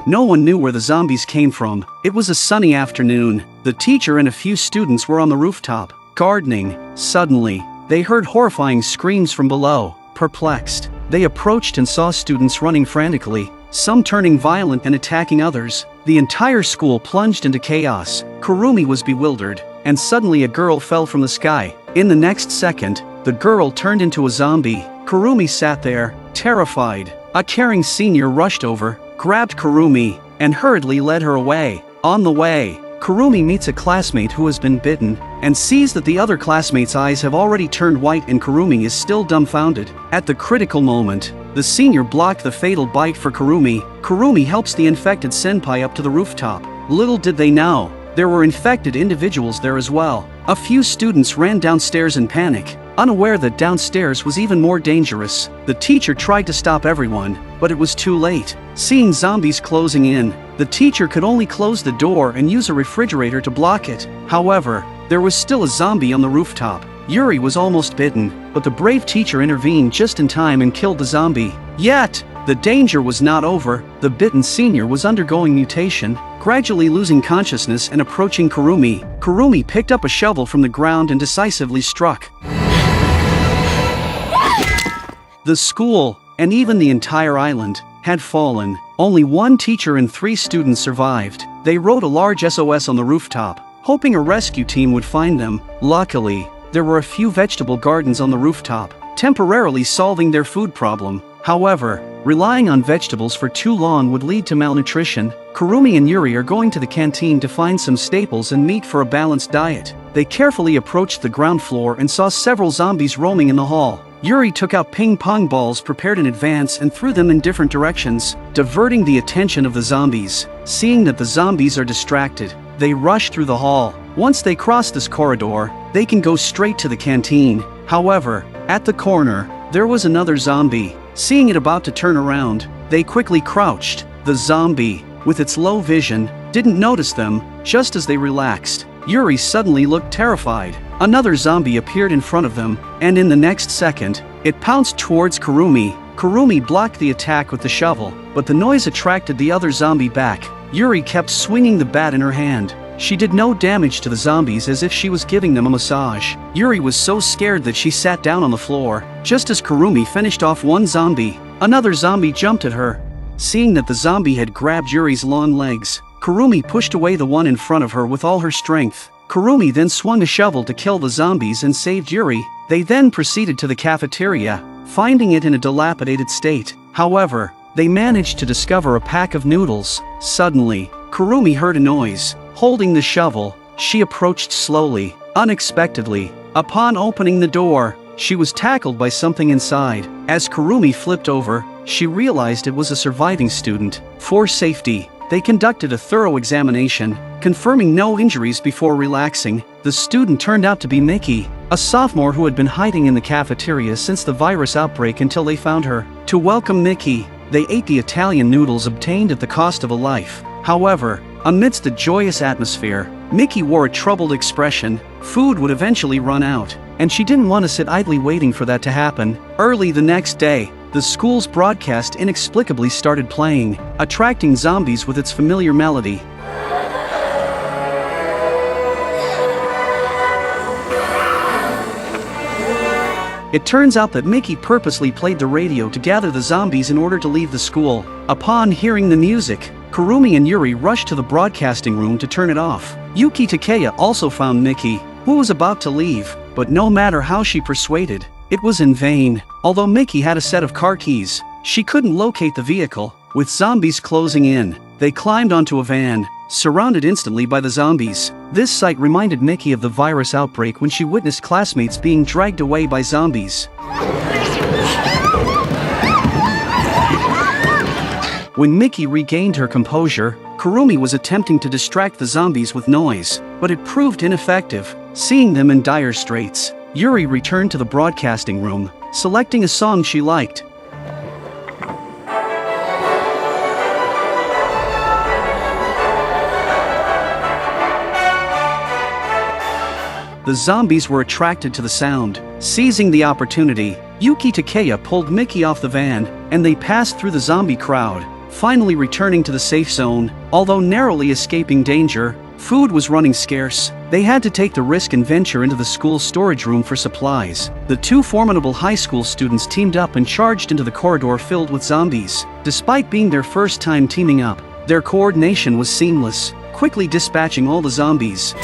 No one knew where the zombies came from. It was a sunny afternoon. The teacher and a few students were on the rooftop, gardening. Suddenly, they heard horrifying screams from below. Perplexed, they approached and saw students running frantically, some turning violent and attacking others. The entire school plunged into chaos. Kurumi was bewildered, and suddenly a girl fell from the sky. In the next second, the girl turned into a zombie. Kurumi sat there, terrified. A caring senior rushed over, grabbed Kurumi, and hurriedly led her away. On the way, Kurumi meets a classmate who has been bitten, and sees that the other classmate's eyes have already turned white and Kurumi is still dumbfounded. At the critical moment, the senior blocked the fatal bite for Kurumi. Kurumi helps the infected senpai up to the rooftop. Little did they know, there were infected individuals there as well. A few students ran downstairs in panic, unaware that downstairs was even more dangerous. The teacher tried to stop everyone, but it was too late. Seeing zombies closing in, the teacher could only close the door and use a refrigerator to block it. However, there was still a zombie on the rooftop. Yuri was almost bitten, but the brave teacher intervened just in time and killed the zombie. Yet, the danger was not over. The bitten senior was undergoing mutation, gradually losing consciousness and approaching Kurumi. Kurumi picked up a shovel from the ground and decisively struck. The school, and even the entire island, had fallen. Only one teacher and 3 students survived. They wrote a large SOS on the rooftop, hoping a rescue team would find them. Luckily, there were a few vegetable gardens on the rooftop, temporarily solving their food problem. However, relying on vegetables for too long would lead to malnutrition. Kurumi and Yuri are going to the canteen to find some staples and meat for a balanced diet. They carefully approached the ground floor and saw several zombies roaming in the hall. Yuri took out ping-pong balls prepared in advance and threw them in different directions, diverting the attention of the zombies. Seeing that the zombies are distracted, they rush through the hall. Once they cross this corridor, they can go straight to the canteen. However, at the corner, there was another zombie. Seeing it about to turn around, they quickly crouched. The zombie, with its low vision, didn't notice them. Just as they relaxed, Yuri suddenly looked terrified. Another zombie appeared in front of them, and in the next second, it pounced towards Kurumi. Kurumi blocked the attack with the shovel, but the noise attracted the other zombie back. Yuri kept swinging the bat in her hand. She did no damage to the zombies, as if she was giving them a massage. Yuri was so scared that she sat down on the floor. Just as Kurumi finished off one zombie, another zombie jumped at her. Seeing that the zombie had grabbed Yuri's long legs, Kurumi pushed away the one in front of her with all her strength. Kurumi then swung a shovel to kill the zombies and saved Yuri. They then proceeded to the cafeteria, finding it in a dilapidated state. However, they managed to discover a pack of noodles. Suddenly, Kurumi heard a noise. Holding the shovel, she approached slowly. Unexpectedly, upon opening the door, she was tackled by something inside. As Kurumi flipped over, she realized it was a surviving student. For safety, they conducted a thorough examination, confirming no injuries before relaxing. The student turned out to be Miki, a sophomore who had been hiding in the cafeteria since the virus outbreak until they found her. To welcome Miki, they ate the Italian noodles obtained at the cost of a life. However, amidst the joyous atmosphere, Miki wore a troubled expression. Food would eventually run out, and she didn't want to sit idly waiting for that to happen. Early the next day, the school's broadcast inexplicably started playing, attracting zombies with its familiar melody. It turns out that Miki purposely played the radio to gather the zombies in order to leave the school. Upon hearing the music, Kurumi and Yuri rushed to the broadcasting room to turn it off. Yuki Takeya also found Miki, who was about to leave, but no matter how she persuaded, it was in vain. Although Miki had a set of car keys, she couldn't locate the vehicle. With zombies closing in, they climbed onto a van, surrounded instantly by the zombies. This sight reminded Miki of the virus outbreak when she witnessed classmates being dragged away by zombies. When Miki regained her composure, Kurumi was attempting to distract the zombies with noise, but it proved ineffective. Seeing them in dire straits, Yuri returned to the broadcasting room, selecting a song she liked. The zombies were attracted to the sound. Seizing the opportunity, Yuki Takeya pulled Miki off the van, and they passed through the zombie crowd. finally returning to the safe zone. Although narrowly escaping danger, food was running scarce. They had to take the risk and venture into the school's storage room for supplies. The two formidable high school students teamed up and charged into the corridor filled with zombies. Despite being their first time teaming up, their coordination was seamless, quickly dispatching all the zombies.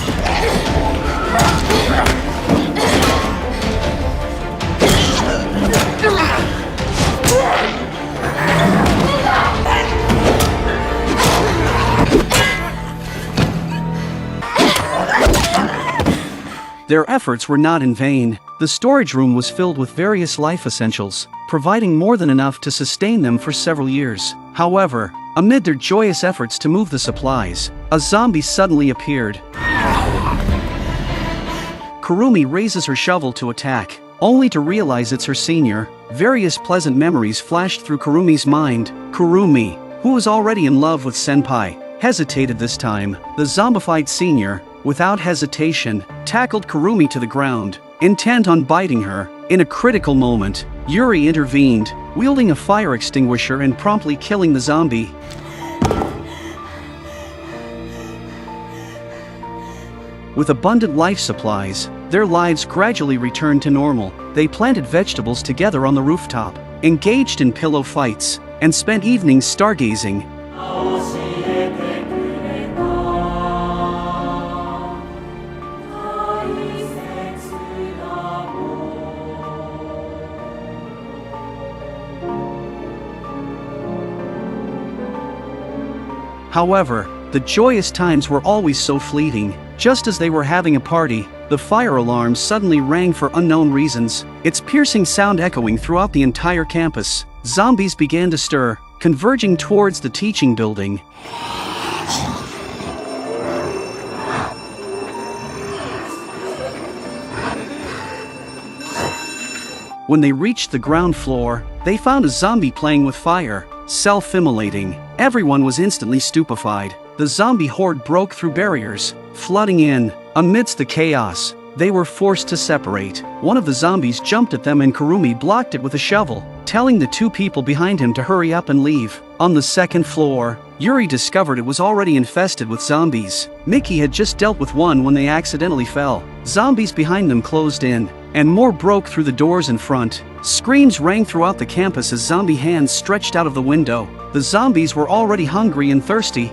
Their efforts were not in vain. The storage room was filled with various life essentials, providing more than enough to sustain them for several years. However, amid their joyous efforts to move the supplies, a zombie suddenly appeared. Kurumi raises her shovel to attack, only to realize it's her senior. Various pleasant memories flashed through Kurumi's mind. Kurumi, who was already in love with Senpai, hesitated this time. The zombified senior, without hesitation, tackled Kurumi to the ground, intent on biting her. In a critical moment, Yuri intervened, wielding a fire extinguisher and promptly killing the zombie. With abundant life supplies, their lives gradually returned to normal. They planted vegetables together on the rooftop, engaged in pillow fights, and spent evenings stargazing. However, the joyous times were always so fleeting. Just as they were having a party, the fire alarm suddenly rang for unknown reasons, its piercing sound echoing throughout the entire campus. Zombies began to stir, converging towards the teaching building. When they reached the ground floor, they found a zombie playing with fire, self-immolating. Everyone was instantly stupefied. The zombie horde broke through barriers, flooding in. Amidst the chaos, they were forced to separate. One of the zombies jumped at them and Kurumi blocked it with a shovel, telling the two people behind him to hurry up and leave. On the second floor, Yuri discovered it was already infested with zombies. Mickey had just dealt with one when they accidentally fell. Zombies behind them closed in, and more broke through the doors in front. Screams rang throughout the campus as zombie hands stretched out of the window. The zombies were already hungry and thirsty.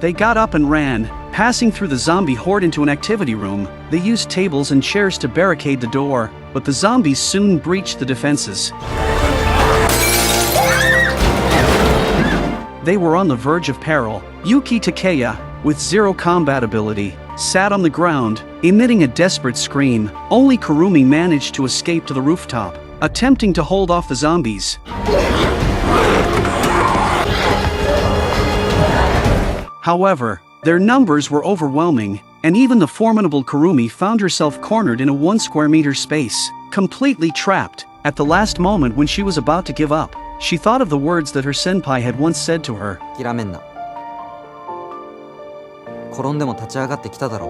They got up and ran, passing through the zombie horde into an activity room. They used tables and chairs to barricade the door, but the zombies soon breached the defenses. They were on the verge of peril. Yuki Takeya, with zero combat ability, sat on the ground, emitting a desperate scream. Only Kurumi managed to escape to the rooftop, attempting to hold off the zombies. However, their numbers were overwhelming, and even the formidable Kurumi found herself cornered in a 1 square meter space, completely trapped. At the last moment when she was about to give up, she thought of the words that her senpai had once said to her. 諦めんな。転んでも立ち上がってきただろ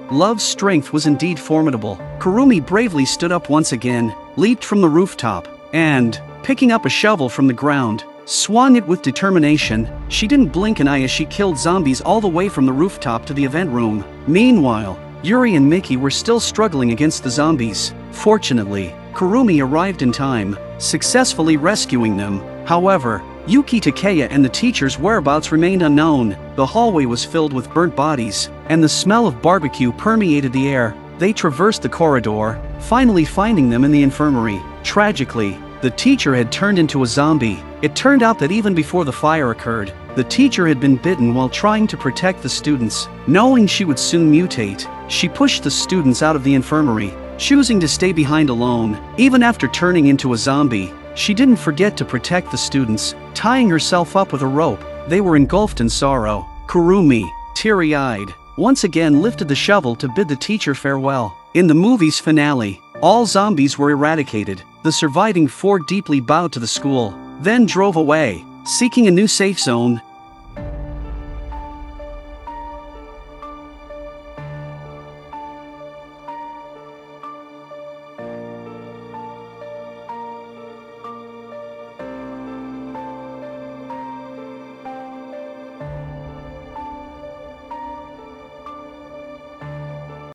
う。 Love's strength was indeed formidable. Kurumi bravely stood up once again, leaped from the rooftop, and, picking up a shovel from the ground, swung it with determination. She didn't blink an eye as she killed zombies all the way from the rooftop to the event room. Meanwhile, Yuri and Mickey were still struggling against the zombies. Fortunately, Kurumi arrived in time, successfully rescuing them. However, Yuki Takeya and the teacher's whereabouts remained unknown. The hallway was filled with burnt bodies, and the smell of barbecue permeated the air. They traversed the corridor, finally finding them in the infirmary. Tragically, the teacher had turned into a zombie. It turned out that even before the fire occurred, the teacher had been bitten while trying to protect the students. Knowing she would soon mutate, she pushed the students out of the infirmary, choosing to stay behind alone. Even after turning into a zombie, she didn't forget to protect the students, tying herself up with a rope. They were engulfed in sorrow. Kurumi, teary-eyed, once again lifted the shovel to bid the teacher farewell. In the movie's finale, all zombies were eradicated. The surviving four deeply bowed to the school, then drove away, seeking a new safe zone.